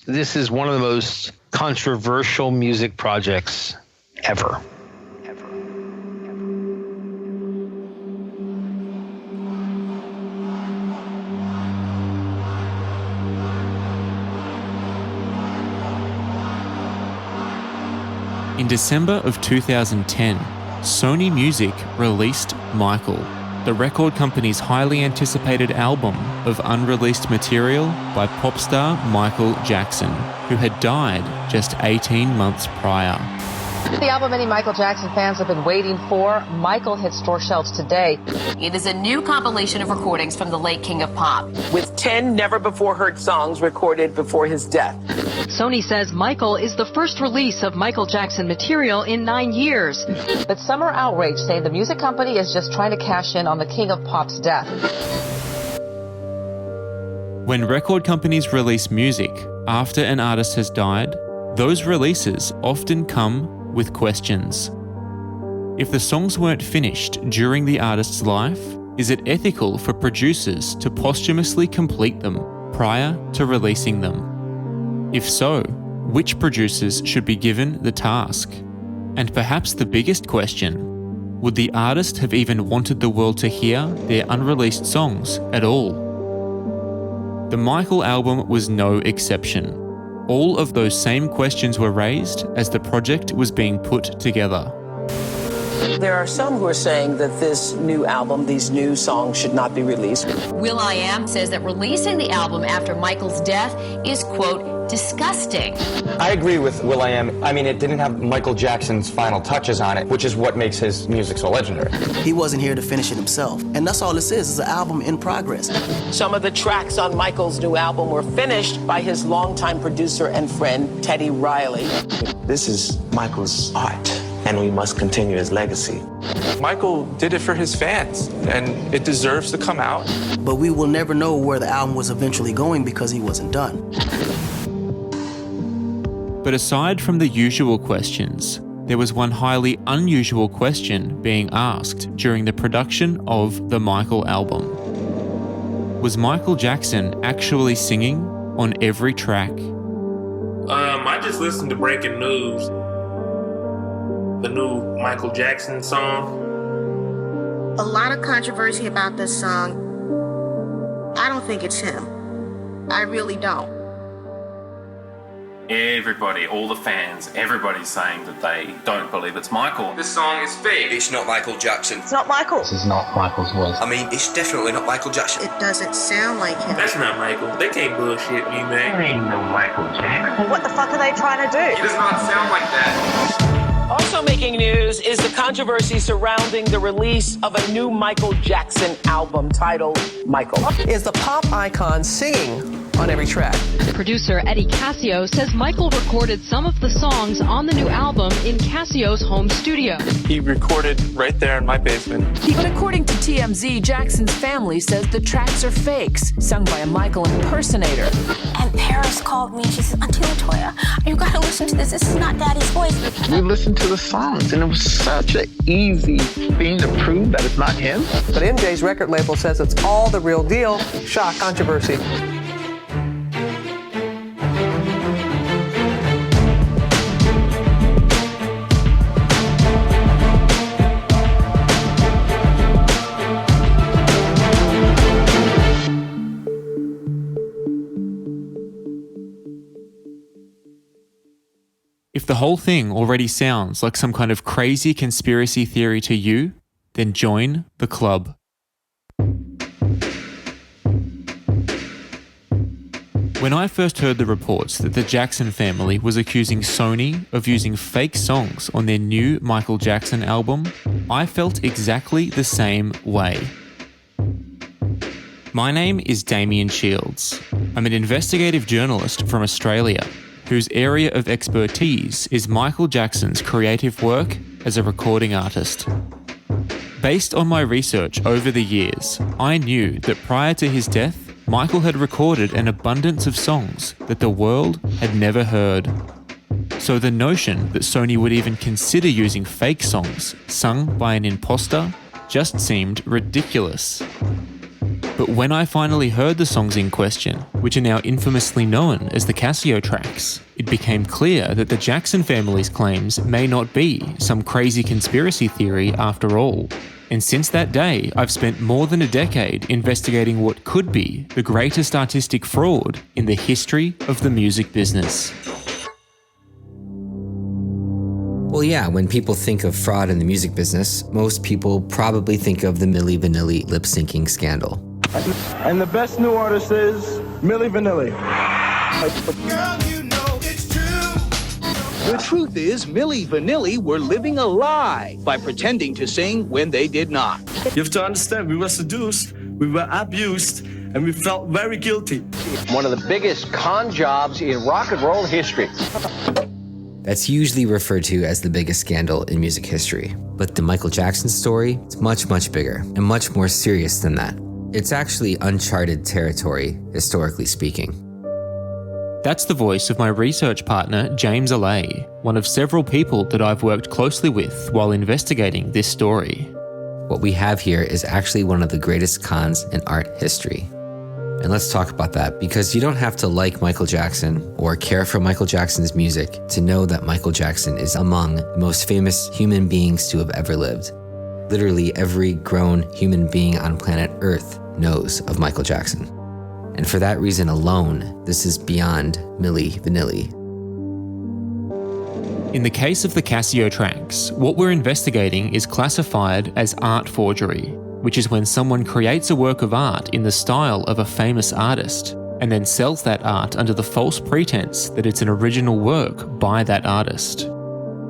This is one of the most controversial music projects ever. In December of 2010, Sony Music released Michael, the record company's highly anticipated album of unreleased material by pop star Michael Jackson, who had died just 18 months prior. The album many Michael Jackson fans have been waiting for, Michael hit store shelves today. It is a new compilation of recordings from the late King of Pop, with 10 never-before-heard songs recorded before his death. Sony says Michael is the first release of Michael Jackson material in 9 years. But some are outraged, saying the music company is just trying to cash in on the King of Pop's death. When record companies release music after an artist has died, those releases often come with questions. If the songs weren't finished during the artist's life, is it ethical for producers to posthumously complete them prior to releasing them? If so, which producers should be given the task? And perhaps the biggest question, would the artist have even wanted the world to hear their unreleased songs at all? The Michael album was no exception. All of those same questions were raised as the project was being put together. There are some who are saying that this new album, these new songs, should not be released. will.i.am says that releasing the album after Michael's death is, quote, disgusting. I agree with will.i.am. I mean, it didn't have Michael Jackson's final touches on it, which is what makes his music so legendary. He wasn't here to finish it himself. And that's all this is an album in progress. Some of the tracks on Michael's new album were finished by his longtime producer and friend, Teddy Riley. This is Michael's art, and we must continue his legacy. Michael did it for his fans, and it deserves to come out. But we will never know where the album was eventually going because he wasn't done. But aside from the usual questions, there was one highly unusual question being asked during the production of the Michael album. Was Michael Jackson actually singing on every track? I just listened to Breaking News, the new Michael Jackson song. A lot of controversy about this song. I don't think it's him. I really don't. Everybody, all the fans, everybody's saying that they don't believe it's Michael. This song is fake. It's not Michael Jackson. It's not Michael. This is not Michael's voice. I mean, it's definitely not Michael Jackson. It doesn't sound like him. That's not Michael. They can't bullshit me, man. There ain't no Michael Jackson. What the fuck are they trying to do? He does not sound like that. Also making news is the controversy surrounding the release of a new Michael Jackson album titled Michael. Is the pop icon singing on every track? Producer Eddie Cascio says Michael recorded some of the songs on the new album in Cascio's home studio. He recorded right there in my basement. But according to TMZ, Jackson's family says the tracks are fakes, sung by a Michael impersonator. And Paris called me. She said, Auntie Latoya, you gotta listen to this. This is not Daddy's voice. We listened to the songs, and it was such an easy thing to prove that it's not him. But MJ's record label says it's all the real deal. Shock, controversy. If the whole thing already sounds like some kind of crazy conspiracy theory to you, then join the club. When I first heard the reports that the Jackson family was accusing Sony of using fake songs on their new Michael Jackson album, I felt exactly the same way. My name is Damien Shields. I'm an investigative journalist from Australia, whose area of expertise is Michael Jackson's creative work as a recording artist. Based on my research over the years, I knew that prior to his death, Michael had recorded an abundance of songs that the world had never heard. So the notion that Sony would even consider using fake songs sung by an imposter just seemed ridiculous. But when I finally heard the songs in question, which are now infamously known as the Casio tracks, it became clear that the Jackson family's claims may not be some crazy conspiracy theory after all. And since that day, I've spent more than a decade investigating what could be the greatest artistic fraud in the history of the music business. Well, yeah, when people think of fraud in the music business, most people probably think of the Milli Vanilli lip-syncing scandal. And the best new artist is Milli Vanilli. Girl, you know it's true. The truth is, Milli Vanilli were living a lie by pretending to sing when they did not. You have to understand, we were seduced, we were abused, and we felt very guilty. One of the biggest con jobs in rock and roll history. That's usually referred to as the biggest scandal in music history. But the Michael Jackson story is much, much bigger and much more serious than that. It's actually uncharted territory, historically speaking. That's the voice of my research partner, James Allais, one of several people that I've worked closely with while investigating this story. What we have here is actually one of the greatest cons in art history. And let's talk about that, because you don't have to like Michael Jackson or care for Michael Jackson's music to know that Michael Jackson is among the most famous human beings to have ever lived. Literally every grown human being on planet Earth knows of Michael Jackson. And for that reason alone, this is beyond Milli Vanilli. In the case of the Casio tracks, what we're investigating is classified as art forgery, which is when someone creates a work of art in the style of a famous artist and then sells that art under the false pretense that it's an original work by that artist.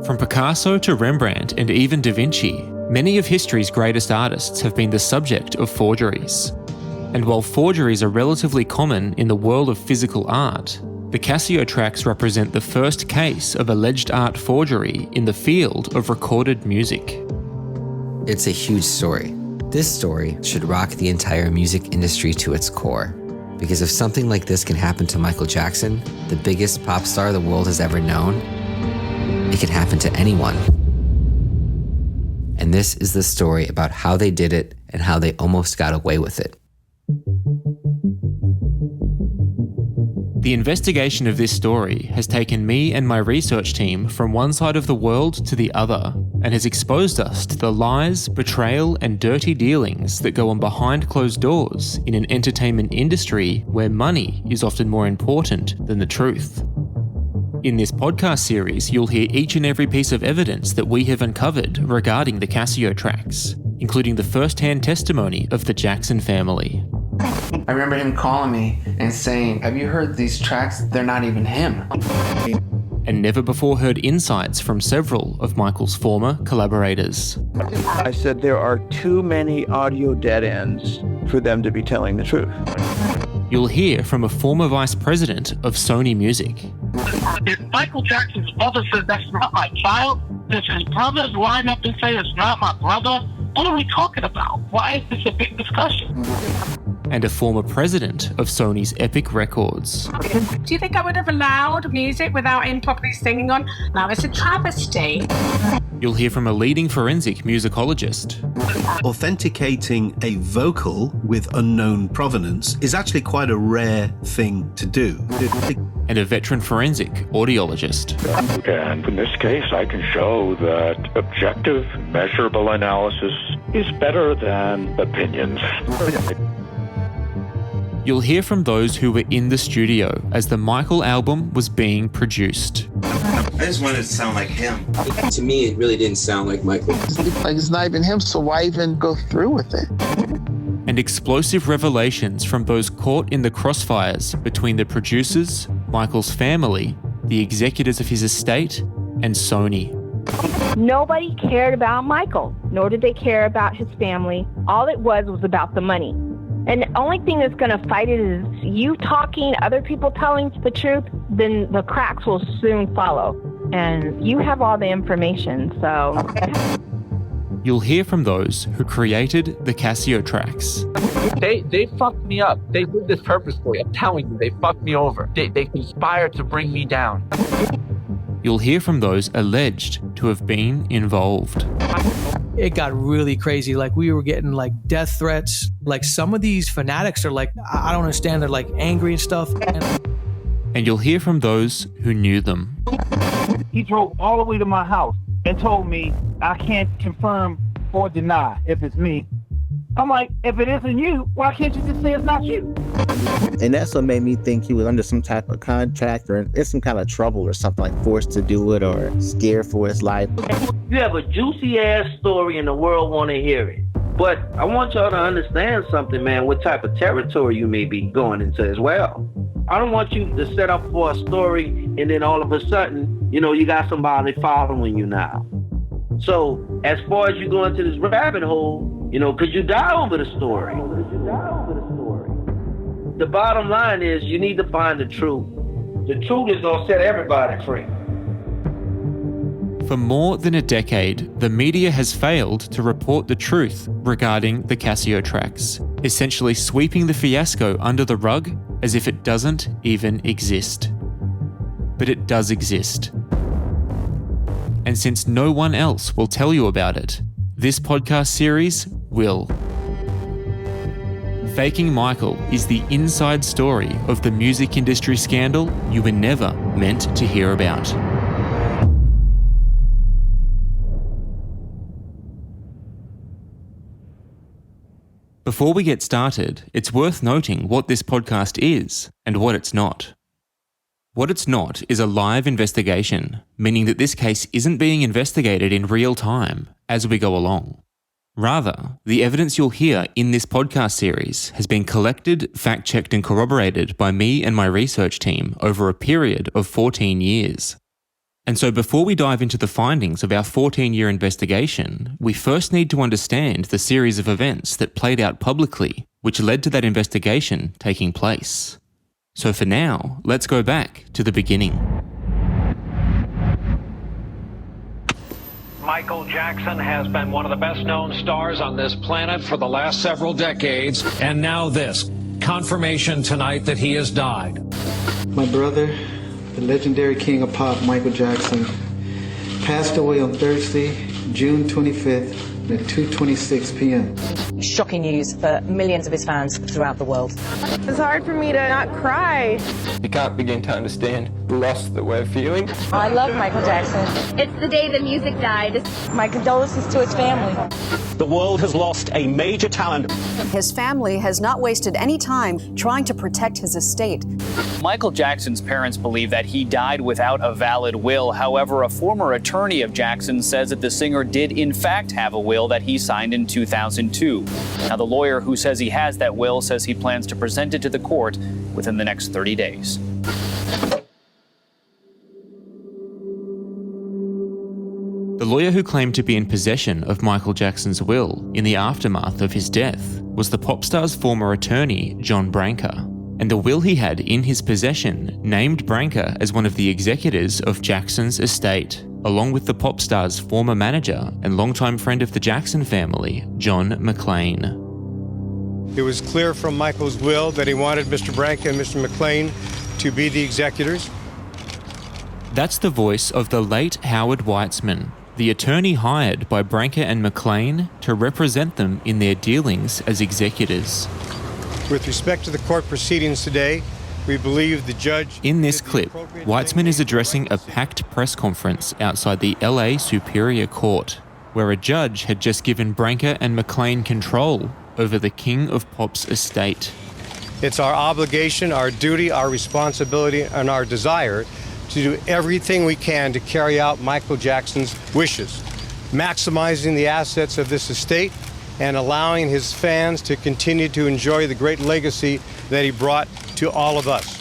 From Picasso to Rembrandt and even Da Vinci, many of history's greatest artists have been the subject of forgeries. And while forgeries are relatively common in the world of physical art, the Casio tracks represent the first case of alleged art forgery in the field of recorded music. It's a huge story. This story should rock the entire music industry to its core. Because if something like this can happen to Michael Jackson, the biggest pop star the world has ever known, it can happen to anyone. And this is the story about how they did it and how they almost got away with it. The investigation of this story has taken me and my research team from one side of the world to the other, and has exposed us to the lies, betrayal, and dirty dealings that go on behind closed doors in an entertainment industry where money is often more important than the truth. In this podcast series, you'll hear each and every piece of evidence that we have uncovered regarding the Casio tracks, including the first-hand testimony of the Jackson family. I remember him calling me and saying, "Have you heard these tracks? They're not even him." And never before heard insights from several of Michael's former collaborators. I said there are too many audio dead ends for them to be telling the truth. You'll hear from a former vice president of Sony Music. If Michael Jackson's mother says that's not my child, if his brothers line up and say it's not my brother, what are we talking about? Why is this a big discussion? And a former president of Sony's Epic Records. Do you think I would have allowed music without him properly singing on? Now it's a travesty. You'll hear from a leading forensic musicologist. Authenticating a vocal with unknown provenance is actually quite a rare thing to do. And a veteran forensic audiologist. And in this case, I can show that objective, measurable analysis is better than opinions. You'll hear from those who were in the studio as the Michael album was being produced. I just wanted it to sound like him. To me, it really didn't sound like Michael. Like, it's not even him, so why even go through with it? And explosive revelations from those caught in the crossfires between the producers, Michael's family, the executors of his estate, and Sony. Nobody cared about Michael, nor did they care about his family. All it was about the money. And the only thing that's going to fight it is you talking, other people telling the truth, then the cracks will soon follow. And you have all the information, so... You'll hear from those who created the Casio tracks. They fucked me up. They did this purposefully. I'm telling you, they fucked me over. They conspired to bring me down. You'll hear from those alleged to have been involved. it got really crazy. Like we were getting like death threats. Like some of these fanatics are like, I don't understand. They're like angry and stuff. And you'll hear from those who knew them. He drove all the way to my house and told me I can't confirm or deny if it's me. I'm like, if it isn't you, why can't you just say it's not you? And that's what made me think he was under some type of contract or in some kind of trouble or something, like forced to do it or scared for his life. You have a juicy ass story and the world want to hear it. But I want y'all to understand something, man, what type of territory you may be going into as well. I don't want you to set up for a story and then all of a sudden, you got somebody following you now. So as far as you go into this rabbit hole, could you die over the story? The bottom line is you need to find the truth. The truth is going to set everybody free. For more than a decade, the media has failed to report the truth regarding the Casio tracks, essentially sweeping the fiasco under the rug as if it doesn't even exist. But it does exist. And since no one else will tell you about it, this podcast series will. Faking Michael is the inside story of the music industry scandal you were never meant to hear about. Before we get started, it's worth noting what this podcast is and what it's not. What it's not is a live investigation, meaning that this case isn't being investigated in real time as we go along. Rather, the evidence you'll hear in this podcast series has been collected, fact-checked and corroborated by me and my research team over a period of 14 years. And so before we dive into the findings of our 14-year investigation, we first need to understand the series of events that played out publicly, which led to that investigation taking place. So for now, let's go back to the beginning. Michael Jackson has been one of the best-known stars on this planet for the last several decades, and now this confirmation tonight that he has died. My brother, the legendary king of pop, Michael Jackson, passed away on Thursday, June 25th at 2:26 p.m. Shocking news for millions of his fans throughout the world. It's hard for me to not cry. You can't begin to understand the loss that we're feeling. I love Michael Jackson. It's the day the music died. My condolences to his family. The world has lost a major talent. His family has not wasted any time trying to protect his estate. Michael Jackson's parents believe that he died without a valid will. However, a former attorney of Jackson says that the singer did in fact have a will that he signed in 2002. Now, the lawyer who says he has that will says he plans to present it to the court within the next 30 days. The lawyer who claimed to be in possession of Michael Jackson's will in the aftermath of his death was the pop star's former attorney, John Branca. And the will he had in his possession named Branca as one of the executors of Jackson's estate, along with the pop star's former manager and longtime friend of the Jackson family, John McClane. It was clear from Michael's will that he wanted Mr. Branca and Mr. McClane to be the executors. That's the voice of the late Howard Weitzman, the attorney hired by Branca and McClane to represent them in their dealings as executors. With respect to the court proceedings today, we believe the judge... In this clip, Weitzman is addressing a packed press conference outside the LA Superior Court, where a judge had just given Branca and McClane control over the King of Pop's estate. It's our obligation, our duty, our responsibility, and our desire to do everything we can to carry out Michael Jackson's wishes, maximizing the assets of this estate and allowing his fans to continue to enjoy the great legacy that he brought to all of us.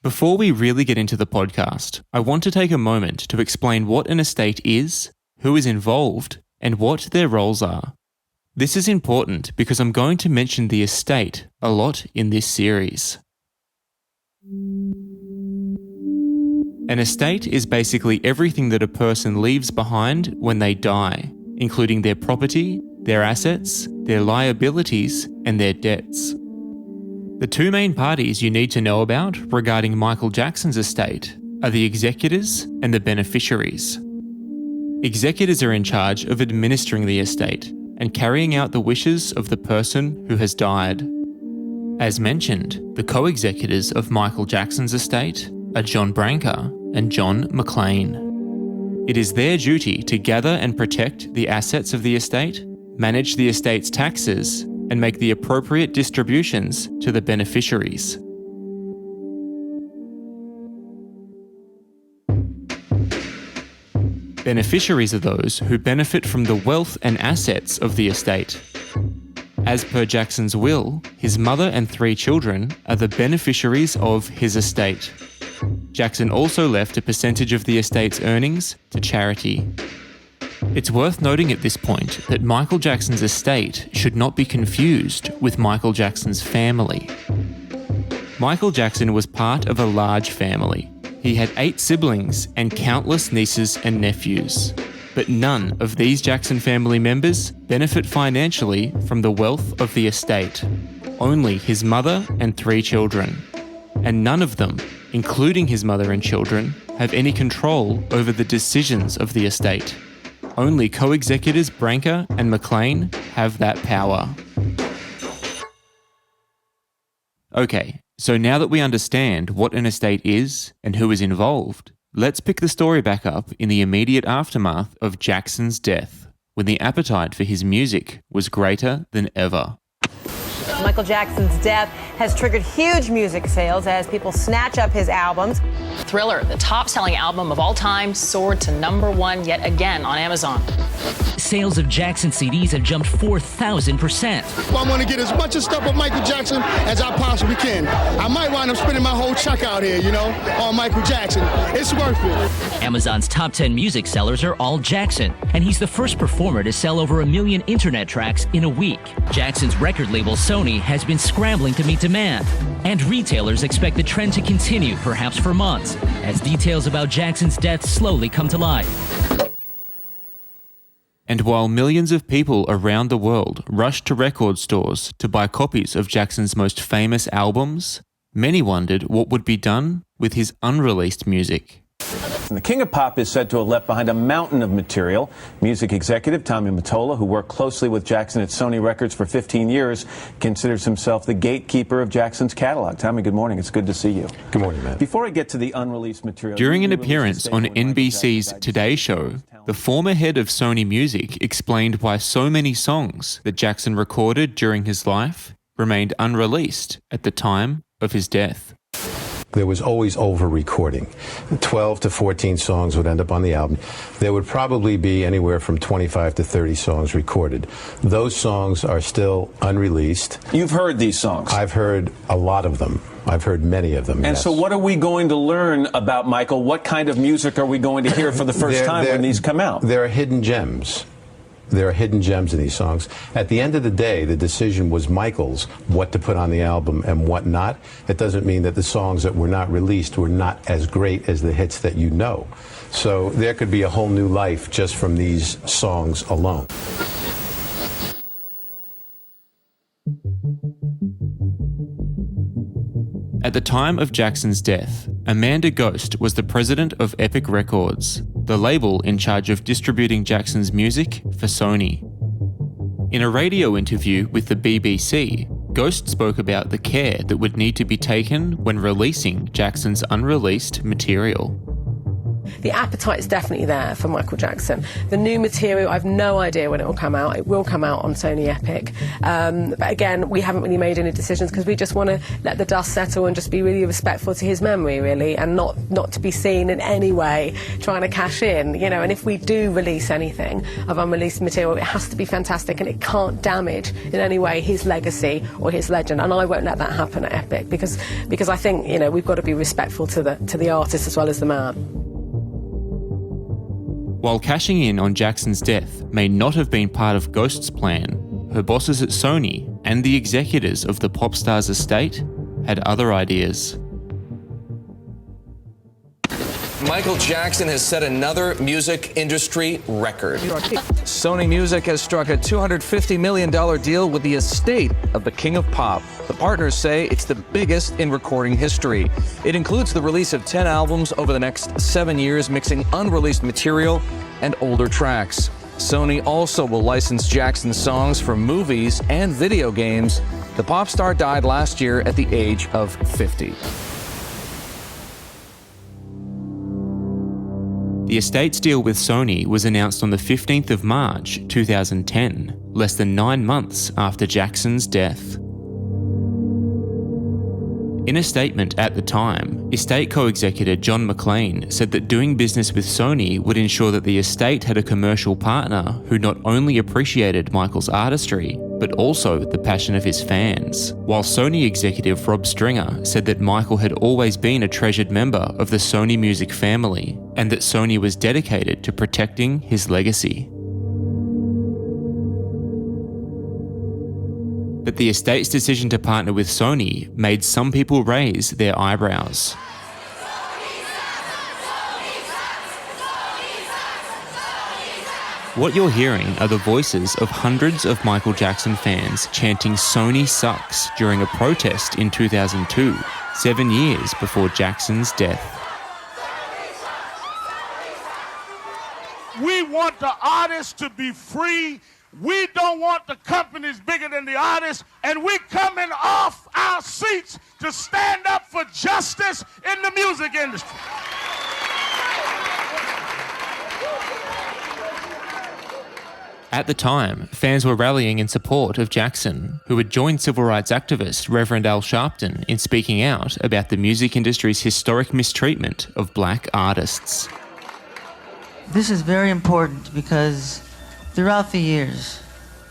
Before we really get into the podcast, I want to take a moment to explain what an estate is, who is involved, and what their roles are. This is important because I'm going to mention the estate a lot in this series. An estate is basically everything that a person leaves behind when they die, including their property, their assets, their liabilities, and their debts. The two main parties you need to know about regarding Michael Jackson's estate are the executors and the beneficiaries. Executors are in charge of administering the estate and carrying out the wishes of the person who has died. As mentioned, the co-executors of Michael Jackson's estate are John Branca and John McClane. It is their duty to gather and protect the assets of the estate, manage the estate's taxes, and make the appropriate distributions to the beneficiaries. Beneficiaries are those who benefit from the wealth and assets of the estate. As per Jackson's will, his mother and 3 children are the beneficiaries of his estate. Jackson also left a percentage of the estate's earnings to charity. It's worth noting at this point that Michael Jackson's estate should not be confused with Michael Jackson's family. Michael Jackson was part of a large family. He had 8 siblings and countless nieces and nephews. But none of these Jackson family members benefit financially from the wealth of the estate. Only his mother and 3 children. And none of them, including his mother and children, have any control over the decisions of the estate. Only co-executors Branca and McClane have that power. Okay, so now that we understand what an estate is and who is involved, let's pick the story back up in the immediate aftermath of Jackson's death, when the appetite for his music was greater than ever. Michael Jackson's death has triggered huge music sales as people snatch up his albums. Thriller, the top-selling album of all time, soared to #1 yet again on Amazon. Sales of Jackson CDs have jumped 4,000%. I want to get as much stuff of Michael Jackson as I possibly can. I might wind up spending my whole check out here, on Michael Jackson. It's worth it. Amazon's top 10 music sellers are all Jackson, and he's the first performer to sell over 1 million internet tracks in a week. Jackson's record label Sony has been scrambling to meet demand, and retailers expect the trend to continue, perhaps for months, as details about Jackson's death slowly come to light. And while millions of people around the world rushed to record stores to buy copies of Jackson's most famous albums, many wondered what would be done with his unreleased music. And the King of Pop is said to have left behind a mountain of material. Music executive Tommy Mottola, who worked closely with Jackson at Sony Records for 15 years, considers himself the gatekeeper of Jackson's catalog. Tommy, good morning. It's good to see you. Good morning, man. Before I get to the unreleased material... During an appearance on NBC's Today Show, the former head of Sony Music explained why so many songs that Jackson recorded during his life remained unreleased at the time of his death. There was always over-recording. 12 to 14 songs would end up on the album. There would probably be anywhere from 25 to 30 songs recorded. Those songs are still unreleased. You've heard these songs? I've heard a lot of them. I've heard many of them, And yes. so what are we going to learn about Michael? What kind of music are we going to hear for the first time when these come out? There are hidden gems. There are hidden gems in these songs. At the end of the day, the decision was Michael's, what to put on the album and what not. It doesn't mean that the songs that were not released were not as great as the hits that you know. So there could be a whole new life just from these songs alone. At the time of Jackson's death, Amanda Ghost was the president of Epic Records, the label in charge of distributing Jackson's music for Sony. In a radio interview with the BBC, Ghost spoke about the care that would need to be taken when releasing Jackson's unreleased material. The appetite is definitely there for Michael Jackson. The new material, I've no idea when it will come out. It will come out on Sony Epic. But again, we haven't really made any decisions because we just want to let the dust settle and just be really respectful to his memory, really, and not to be seen in any way trying to cash in, And if we do release anything of unreleased material, it has to be fantastic and it can't damage in any way his legacy or his legend. And I won't let that happen at Epic because I think, we've got to be respectful to the artist as well as the man. While cashing in on Jackson's death may not have been part of Ghost's plan, her bosses at Sony and the executors of the pop star's estate had other ideas. Michael Jackson has set another music industry record. Sony Music has struck a $250 million deal with the estate of the King of Pop. The partners say it's the biggest in recording history. It includes the release of 10 albums over the next 7 years, mixing unreleased material and older tracks. Sony also will license Jackson's songs for movies and video games. The pop star died last year at the age of 50. The estate's deal with Sony was announced on the 15th of March 2010, less than 9 months after Jackson's death. In a statement at the time, estate co-executor John McClane said that doing business with Sony would ensure that the estate had a commercial partner who not only appreciated Michael's artistry, but also the passion of his fans. While Sony executive Rob Stringer said that Michael had always been a treasured member of the Sony Music family, and that Sony was dedicated to protecting his legacy. But the estate's decision to partner with Sony made some people raise their eyebrows. What you're hearing are the voices of hundreds of Michael Jackson fans chanting "Sony sucks" during a protest in 2002, 7 years before Jackson's death. We want the artists to be free. We don't want the companies bigger than the artists, and we coming off our seats to stand up for justice in the music industry. At the time, fans were rallying in support of Jackson, who had joined civil rights activist Reverend Al Sharpton in speaking out about the music industry's historic mistreatment of black artists. This is very important because throughout the years,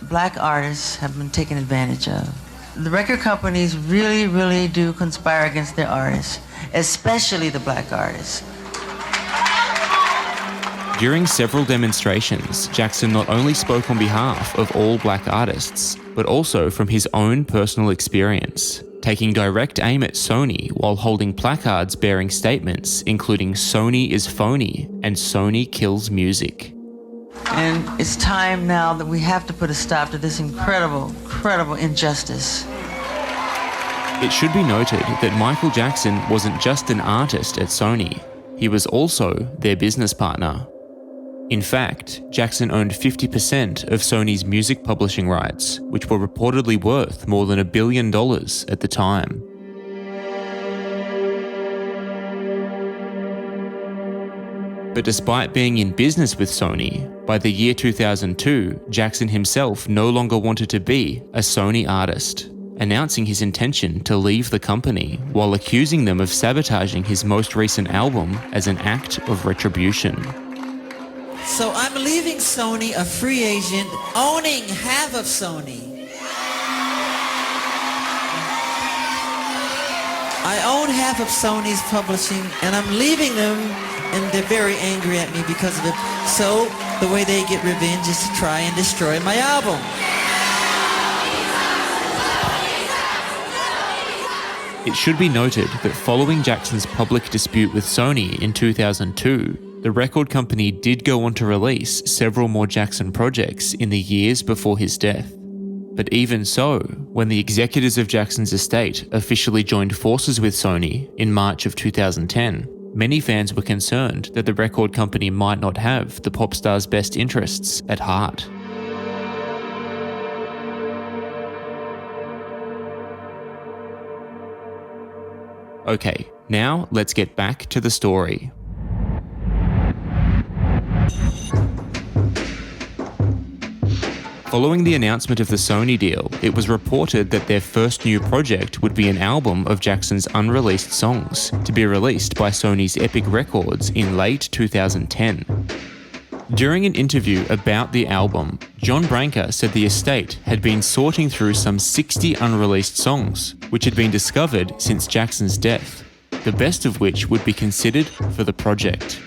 black artists have been taken advantage of. The record companies really do conspire against their artists, especially the black artists. During several demonstrations, Jackson not only spoke on behalf of all black artists, but also from his own personal experience, taking direct aim at Sony while holding placards bearing statements including "Sony is phony" and "Sony kills music." And it's time now that we have to put a stop to this incredible injustice. It should be noted that Michael Jackson wasn't just an artist at Sony, he was also their business partner. In fact, Jackson owned 50% of Sony's music publishing rights, which were reportedly worth more than $1 billion at the time. But despite being in business with Sony, by the year 2002, Jackson himself no longer wanted to be a Sony artist, announcing his intention to leave the company while accusing them of sabotaging his most recent album as an act of retribution. So I'm leaving Sony a free agent, owning half of Sony. I own half of Sony's publishing, and I'm leaving them, and they're very angry at me because of it. So the way they get revenge is to try and destroy my album. It should be noted that following Jackson's public dispute with Sony in 2002, the record company did go on to release several more Jackson projects in the years before his death. But even so, when the executives of Jackson's estate officially joined forces with Sony in March of 2010, many fans were concerned that the record company might not have the pop star's best interests at heart. Okay, now let's get back to the story. Following the announcement of the Sony deal, it was reported that their first new project would be an album of Jackson's unreleased songs, to be released by Sony's Epic Records in late 2010. During an interview about the album, John Branca said the estate had been sorting through some 60 unreleased songs, which had been discovered since Jackson's death, the best of which would be considered for the project.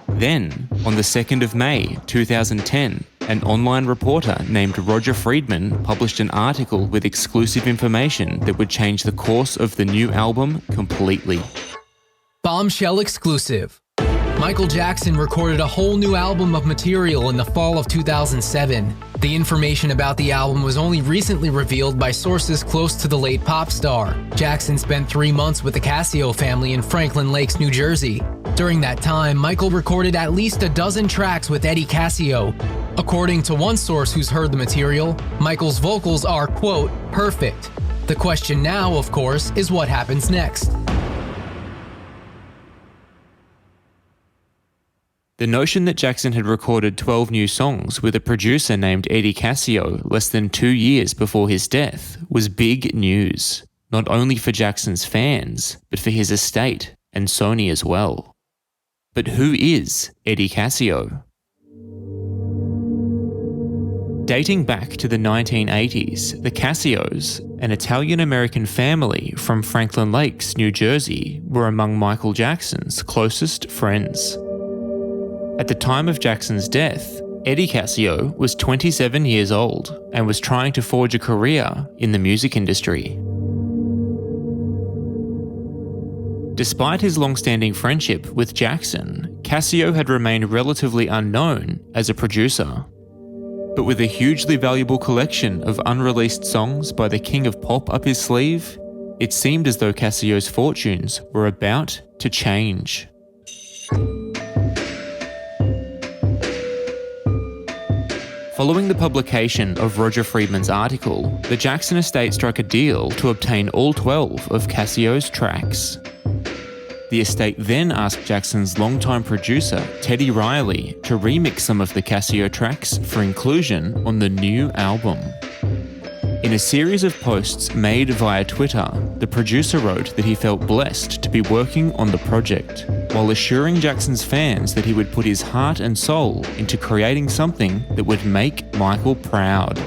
Then, on the 2nd of May 2010, an online reporter named Roger Friedman published an article with exclusive information that would change the course of the new album completely. Bombshell exclusive. Michael Jackson recorded a whole new album of material in the fall of 2007. The information about the album was only recently revealed by sources close to the late pop star. Jackson spent 3 months with the Casio family in Franklin Lakes, New Jersey. During that time, Michael recorded at least a dozen tracks with Eddie Casio. According to one source who's heard the material, Michael's vocals are, quote, perfect. The question now, of course, is what happens next. The notion that Jackson had recorded 12 new songs with a producer named Eddie Casio less than 2 years before his death was big news, not only for Jackson's fans, but for his estate and Sony as well. But who is Eddie Casio? Dating back to the 1980s, the Casios, an Italian-American family from Franklin Lakes, New Jersey, were among Michael Jackson's closest friends. At the time of Jackson's death, Eddie Casio was 27 years old and was trying to forge a career in the music industry. Despite his long-standing friendship with Jackson, Casio had remained relatively unknown as a producer. But with a hugely valuable collection of unreleased songs by the King of Pop up his sleeve, it seemed as though Casio's fortunes were about to change. Following the publication of Roger Friedman's article, the Jackson estate struck a deal to obtain all 12 of Casio's tracks. The estate then asked Jackson's longtime producer, Teddy Riley, to remix some of the Casio tracks for inclusion on the new album. In a series of posts made via Twitter, the producer wrote that he felt blessed to be working on the project, while assuring Jackson's fans that he would put his heart and soul into creating something that would make Michael proud.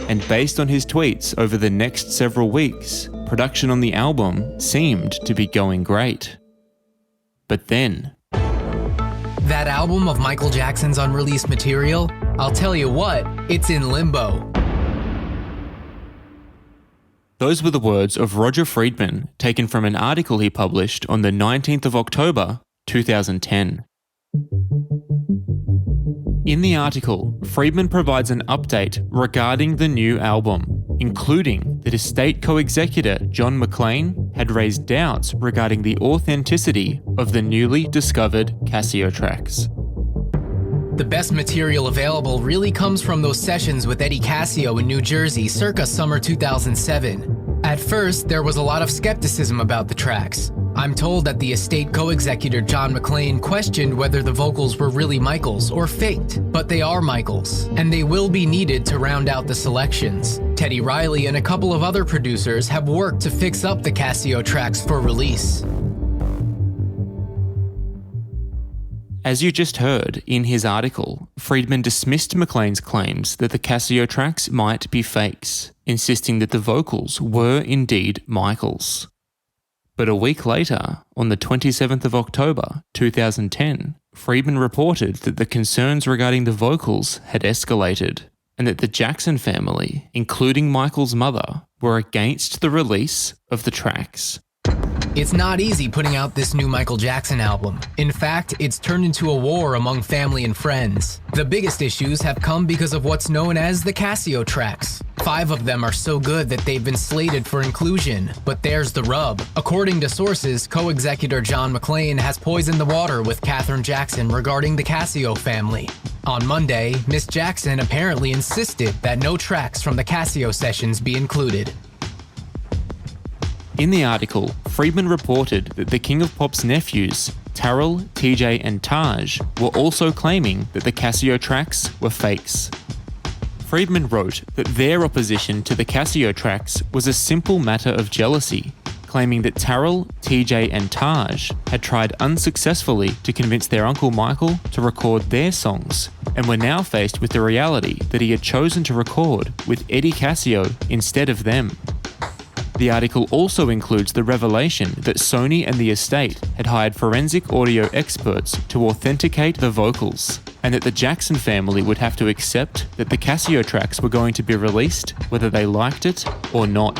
And based on his tweets over the next several weeks, production on the album seemed to be going great. But then... that album of Michael Jackson's unreleased material, I'll tell you what, it's in limbo. Those were the words of Roger Friedman, taken from an article he published on the 19th of October, 2010. In the article, Friedman provides an update regarding the new album, including that estate co-executor John McClain had raised doubts regarding the authenticity of the newly discovered Casio tracks. The best material available really comes from those sessions with Eddie Casio in New Jersey circa summer 2007. At first, there was a lot of skepticism about the tracks. I'm told that the estate co-executor John McClain questioned whether the vocals were really Michael's or faked, but they are Michael's, and they will be needed to round out the selections. Teddy Riley and a couple of other producers have worked to fix up the Casio tracks for release. As you just heard in his article, Friedman dismissed McClain's claims that the Casio tracks might be fakes, insisting that the vocals were indeed Michael's. But a week later, on the 27th of October 2010, Friedman reported that the concerns regarding the vocals had escalated, and that the Jackson family, including Michael's mother, were against the release of the tracks. It's not easy putting out this new Michael Jackson album. In fact, it's turned into a war among family and friends. The biggest issues have come because of what's known as the Casio tracks. 5 of them are so good that they've been slated for inclusion, but there's the rub. According to sources, co-executor John McClain has poisoned the water with Katherine Jackson regarding the Casio family. On Monday, Miss Jackson apparently insisted that no tracks from the Casio sessions be included. In the article, Friedman reported that the King of Pop's nephews, Terrell, TJ and Taj, were also claiming that the Casio tracks were fakes. Friedman wrote that their opposition to the Casio tracks was a simple matter of jealousy, claiming that Terrell, TJ and Taj had tried unsuccessfully to convince their uncle Michael to record their songs, and were now faced with the reality that he had chosen to record with Eddie Casio instead of them. The article also includes the revelation that Sony and the estate had hired forensic audio experts to authenticate the vocals, and that the Jackson family would have to accept that the Casio tracks were going to be released whether they liked it or not.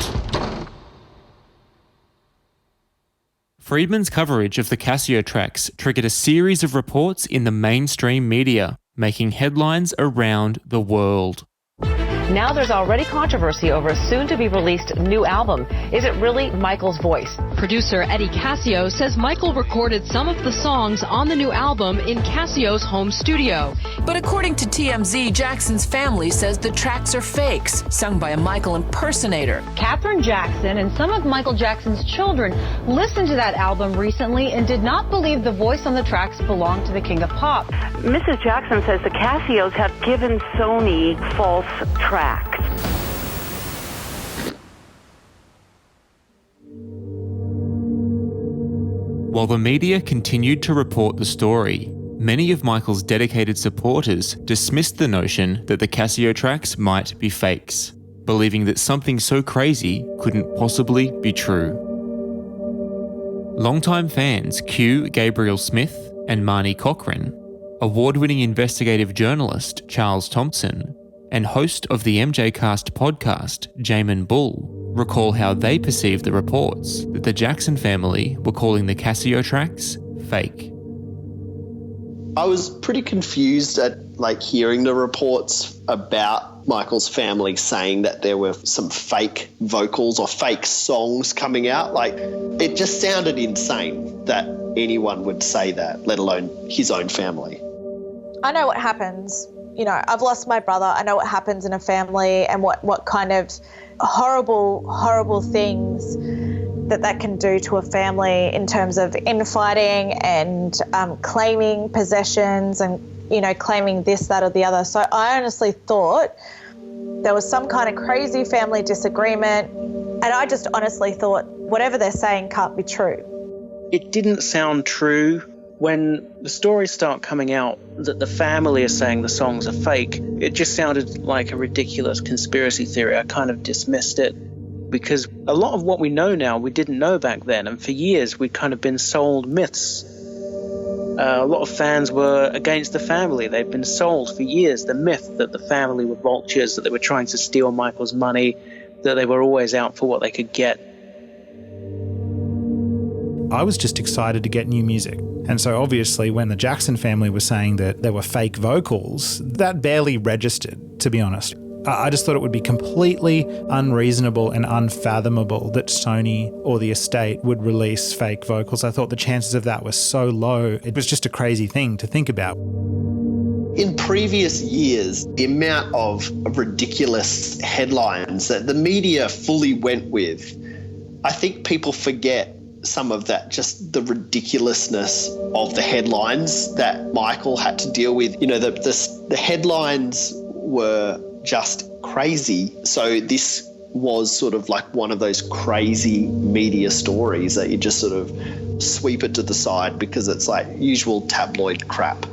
Friedman's coverage of the Casio tracks triggered a series of reports in the mainstream media, making headlines around the world. Now there's already controversy over a soon-to-be-released new album. Is it really Michael's voice? Producer Eddie Casio says Michael recorded some of the songs on the new album in Casio's home studio. But according to TMZ, Jackson's family says the tracks are fakes, sung by a Michael impersonator. Katherine Jackson and some of Michael Jackson's children listened to that album recently and did not believe the voice on the tracks belonged to the King of Pop. Mrs. Jackson says the Casios have given Sony false tracks. While the media continued to report the story, many of Michael's dedicated supporters dismissed the notion that the Casio tracks might be fakes, believing that something so crazy couldn't possibly be true. Longtime fans Q Gabriel Smith and Marnie Cochran, award-winning investigative journalist Charles Thompson, and host of the MJ Cast podcast, Jamin Bull, recall how they perceived the reports that the Jackson family were calling the Casio tracks fake. I was pretty confused at hearing the reports about Michael's family saying that there were some fake vocals or fake songs coming out. It just sounded insane that anyone would say that, let alone his own family. I know what happens. You know, I've lost my brother. I know what happens in a family and what kind of horrible things that can do to a family in terms of infighting and claiming possessions and, claiming this, that or the other. So I honestly thought there was some kind of crazy family disagreement, and I just honestly thought whatever they're saying can't be true. It didn't sound true. When the stories start coming out that the family are saying the songs are fake, it just sounded like a ridiculous conspiracy theory. I kind of dismissed it because a lot of what we know now we didn't know back then, and for years we'd kind of been sold myths. A lot of fans were against the family. They'd been sold for years the myth that the family were vultures, that they were trying to steal Michael's money, that they were always out for what they could get. I was just excited to get new music. And so obviously when the Jackson family was saying that there were fake vocals, that barely registered, to be honest. I just thought it would be completely unreasonable and unfathomable that Sony or the estate would release fake vocals. I thought the chances of that were so low. It was just a crazy thing to think about. In previous years, the amount of ridiculous headlines that the media fully went with, I think people forget some of that, just the ridiculousness of the headlines that Michael had to deal with. The headlines were just crazy. So this was sort of like one of those crazy media stories that you just sort of sweep it to the side because it's like usual tabloid crap.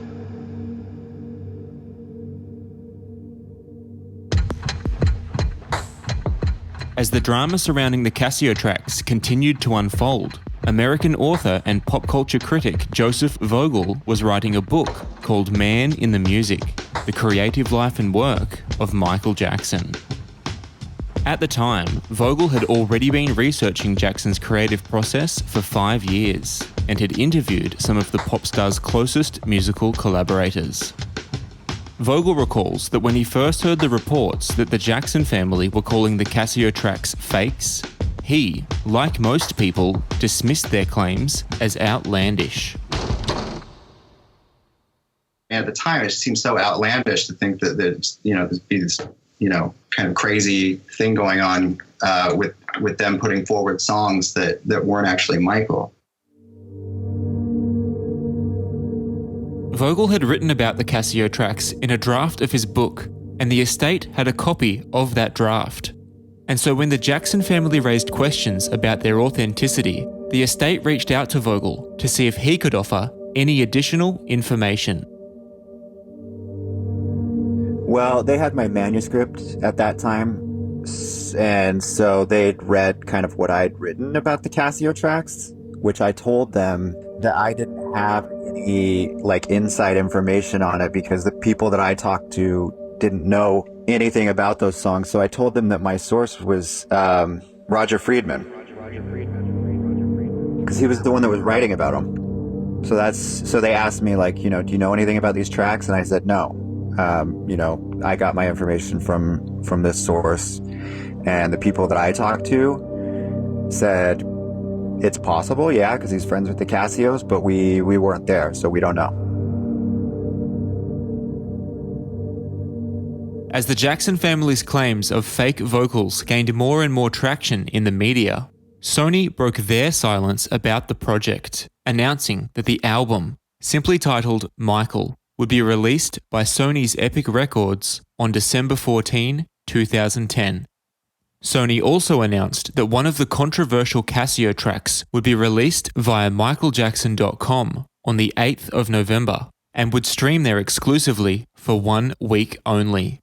As the drama surrounding the Casio tracks continued to unfold, American author and pop culture critic Joseph Vogel was writing a book called Man in the Music: The Creative Life and Work of Michael Jackson. At the time, Vogel had already been researching Jackson's creative process for 5 years and had interviewed some of the pop star's closest musical collaborators. Vogel recalls that when he first heard the reports that the Jackson family were calling the Casio tracks fakes, he, like most people, dismissed their claims as outlandish. At the time, it just seemed so outlandish to think that there'd be this, kind of crazy thing going on with them putting forward songs that weren't actually Michael. Vogel had written about the Casio tracks in a draft of his book, and the estate had a copy of that draft. And so when the Jackson family raised questions about their authenticity, the estate reached out to Vogel to see if he could offer any additional information. Well, they had my manuscript at that time, and so they'd read kind of what I'd written about the Casio tracks, which I told them that I didn't have any inside information on it because the people that I talked to didn't know anything about those songs. So I told them that my source was Roger Friedman. because he was the one that was writing about them. So they asked me, like, do you know anything about these tracks? And I said no. I got my information from this source, and the people that I talked to said it's possible, yeah, because he's friends with the Casios, but we weren't there, so we don't know. As the Jackson family's claims of fake vocals gained more and more traction in the media, Sony broke their silence about the project, announcing that the album, simply titled Michael, would be released by Sony's Epic Records on December 14, 2010. Sony also announced that one of the controversial Casio tracks would be released via michaeljackson.com on the 8th of November and would stream there exclusively for 1 week only.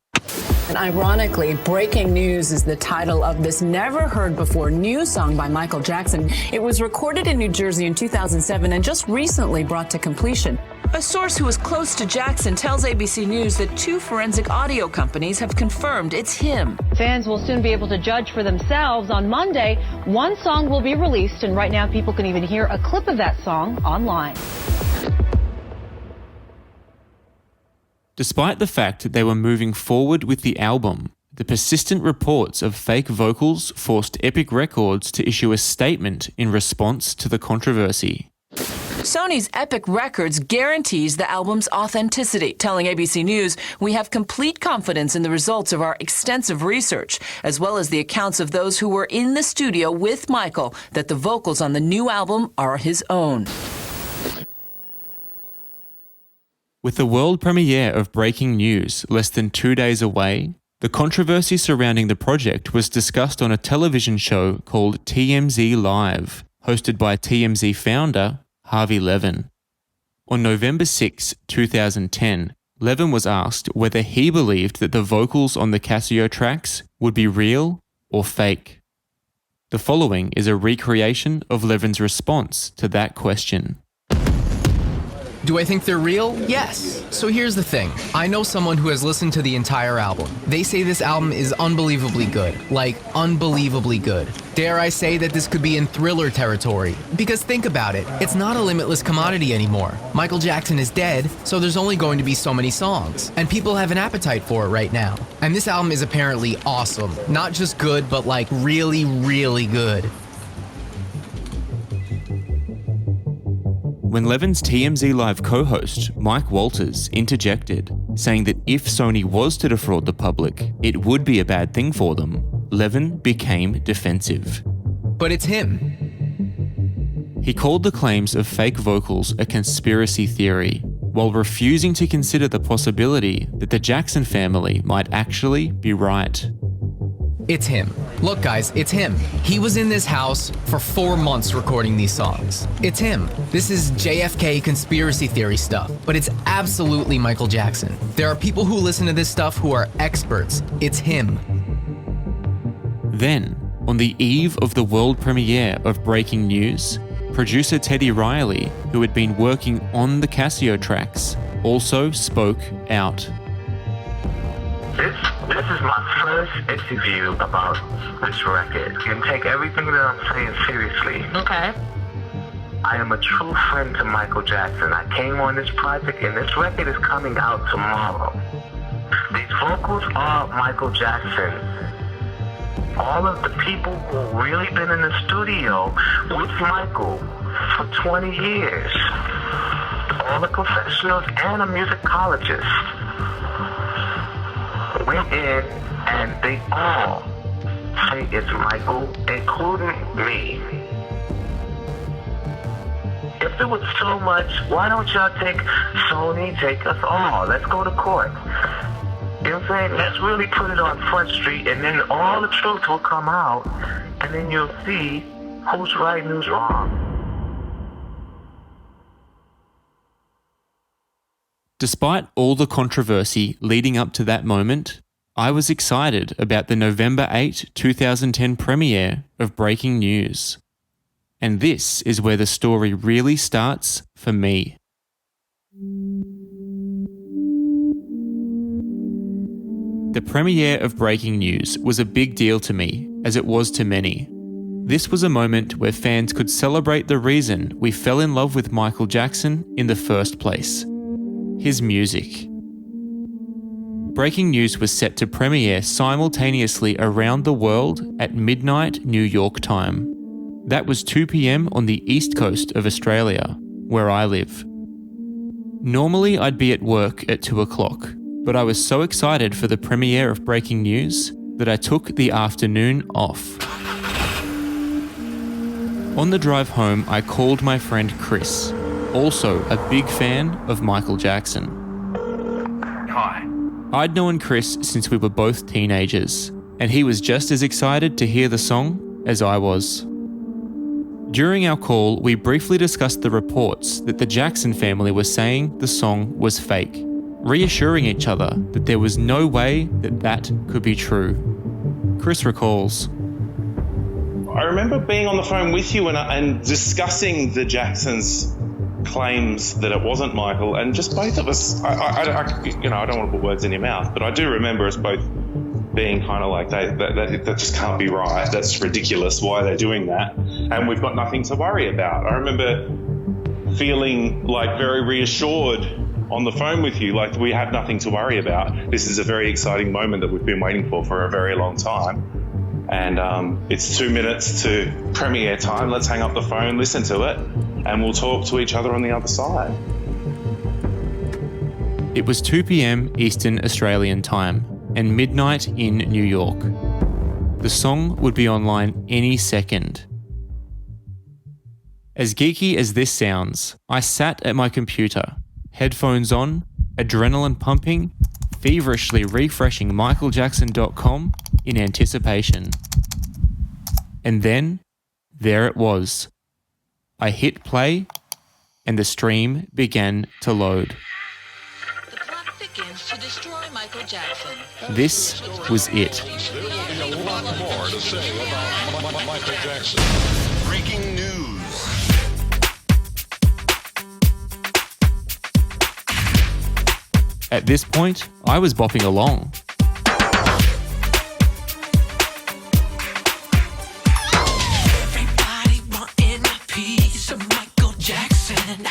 And ironically, Breaking News is the title of this never-heard-before new song by Michael Jackson. It was recorded in New Jersey in 2007 and just recently brought to completion. A source who is close to Jackson tells ABC News that 2 forensic audio companies have confirmed it's him. Fans will soon be able to judge for themselves. On Monday, one song will be released, and right now people can even hear a clip of that song online. Despite the fact that they were moving forward with the album, the persistent reports of fake vocals forced Epic Records to issue a statement in response to the controversy. Sony's Epic Records guarantees the album's authenticity, telling ABC News, "We have complete confidence in the results of our extensive research, as well as the accounts of those who were in the studio with Michael, that the vocals on the new album are his own." With the world premiere of Breaking News less than 2 days away, the controversy surrounding the project was discussed on a television show called TMZ Live, hosted by TMZ founder Harvey Levin. On November 6, 2010, Levin was asked whether he believed that the vocals on the Casio tracks would be real or fake. The following is a recreation of Levin's response to that question. Do I think they're real? Yes. So here's the thing. I know someone who has listened to the entire album. They say this album is unbelievably good. Like, unbelievably good. Dare I say that this could be in Thriller territory? Because think about it. It's not a limitless commodity anymore. Michael Jackson is dead, so there's only going to be so many songs. And people have an appetite for it right now. And this album is apparently awesome. Not just good, but like really, really good. When Levin's TMZ Live co-host, Mike Walters, interjected, saying that if Sony was to defraud the public, it would be a bad thing for them, Levin became defensive. But it's him. He called the claims of fake vocals a conspiracy theory, while refusing to consider the possibility that the Jackson family might actually be right. It's him. Look guys, it's him. He was in this house for 4 months recording these songs. It's him. This is JFK conspiracy theory stuff, but it's absolutely Michael Jackson. There are people who listen to this stuff who are experts. It's him. Then, on the eve of the world premiere of Breaking News, producer Teddy Riley, who had been working on the Casio tracks, also spoke out. This is my first interview about this record. You can take everything that I'm saying seriously. Okay. I am a true friend to Michael Jackson. I came on this project and this record is coming out tomorrow. These vocals are Michael Jackson. All of the people who've really been in the studio with Michael for 20 years. All the professionals and the musicologists went in and they all say it's Michael, including me. If there was so much, why don't y'all take Sony, take us all? Let's go to court. You know what I'm saying? Let's really put it on Front Street and then all the truth will come out and then you'll see who's right and who's wrong. Despite all the controversy leading up to that moment, I was excited about the November 8, 2010 premiere of Breaking News. And this is where the story really starts for me. The premiere of Breaking News was a big deal to me, as it was to many. This was a moment where fans could celebrate the reason we fell in love with Michael Jackson in the first place: his music. Breaking News was set to premiere simultaneously around the world at midnight New York time. That was 2 p.m. on the east coast of Australia, where I live. Normally I'd be at work at 2 o'clock, but I was so excited for the premiere of Breaking News that I took the afternoon off. On the drive home, I called my friend Chris, also a big fan of Michael Jackson. Hi. I'd known Chris since we were both teenagers, and he was just as excited to hear the song as I was. During our call, we briefly discussed the reports that the Jackson family were saying the song was fake, reassuring each other that there was no way that could be true. Chris recalls, I remember being on the phone with you and discussing the Jacksons' claims that it wasn't Michael, and just both of us, I don't want to put words in your mouth, but I do remember us both being kind of like, that just can't be right. That's ridiculous. Why are they doing that? And we've got nothing to worry about. I remember feeling like very reassured on the phone with you, like we have nothing to worry about. This is a very exciting moment that we've been waiting for a very long time. And it's 2 minutes to premiere time. Let's hang up the phone, listen to it, and we'll talk to each other on the other side. It was 2 p.m. Eastern Australian time and midnight in New York. The song would be online any second. As geeky as this sounds, I sat at my computer, headphones on, adrenaline pumping, feverishly refreshing michaeljackson.com in anticipation. And then, there it was. I hit play, and the stream began to load. The plot thickens to destroy Michael Jackson. This was it. There will be a lot more to say about Michael Jackson. Breaking news. At this point, I was bopping along. Everybody wanting a piece of Michael Jackson.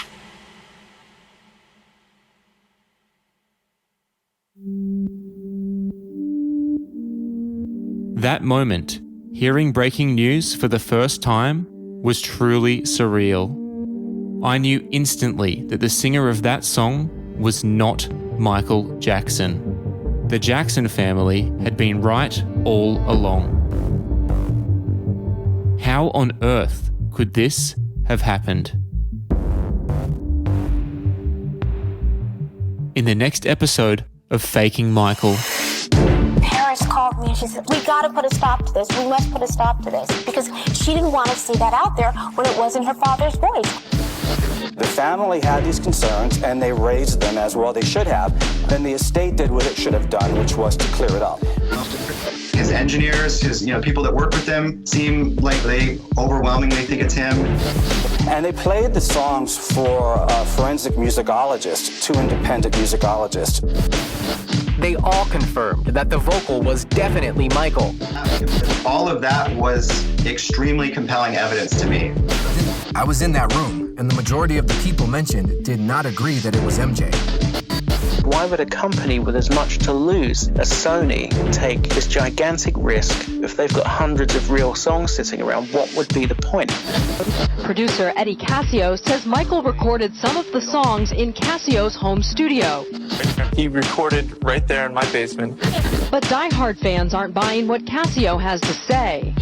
That moment, hearing Breaking News for the first time, was truly surreal. I knew instantly that the singer of that song was not Michael Jackson. The Jackson family had been right all along. How on earth could this have happened? In the next episode of Faking Michael. Paris called me and she said, we gotta put a stop to this. We must put a stop to this. Because she didn't want to see that out there when it wasn't her father's voice. The family had these concerns and they raised them as well they should have. Then the estate did what it should have done, which was to clear it up. His engineers, his people that work with them seem like they overwhelmingly think it's him. And they played the songs for a forensic musicologist, 2 independent musicologists. They all confirmed that the vocal was definitely Michael. All of that was extremely compelling evidence to me. I was in that room, and the majority of the people mentioned did not agree that it was MJ. Why would a company with as much to lose as Sony take this gigantic risk if they've got hundreds of real songs sitting around? What would be the point? Producer Eddie Cascio says Michael recorded some of the songs in Cassio's home studio. He recorded right there in my basement. But diehard fans aren't buying what Cascio has to say.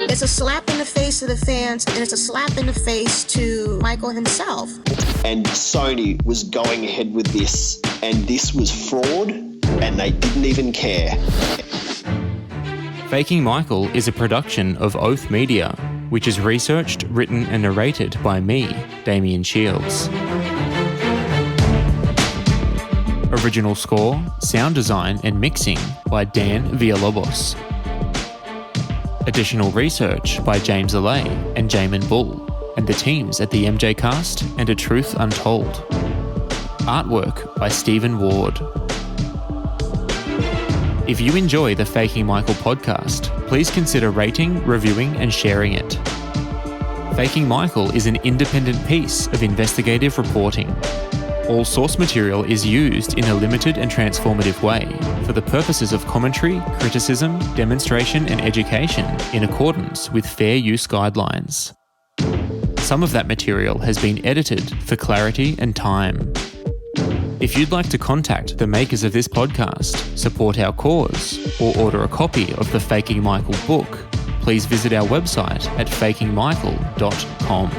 It's a slap in the face to the fans, and it's a slap in the face to Michael himself. And Sony was going ahead with this, and this was fraud, and they didn't even care. Faking Michael is a production of Oath Media, which is researched, written and narrated by me, Damian Shields. Original score, sound design and mixing by Dan Villalobos. Additional research by James Allais and Jamin Bull, and the teams at the MJ Cast and A Truth Untold. Artwork by Stephen Ward. If you enjoy the Faking Michael podcast, please consider rating, reviewing, and sharing it. Faking Michael is an independent piece of investigative reporting. All source material is used in a limited and transformative way for the purposes of commentary, criticism, demonstration, and education in accordance with fair use guidelines. Some of that material has been edited for clarity and time. If you'd like to contact the makers of this podcast, support our cause, or order a copy of the Faking Michael book, please visit our website at fakingmichael.com.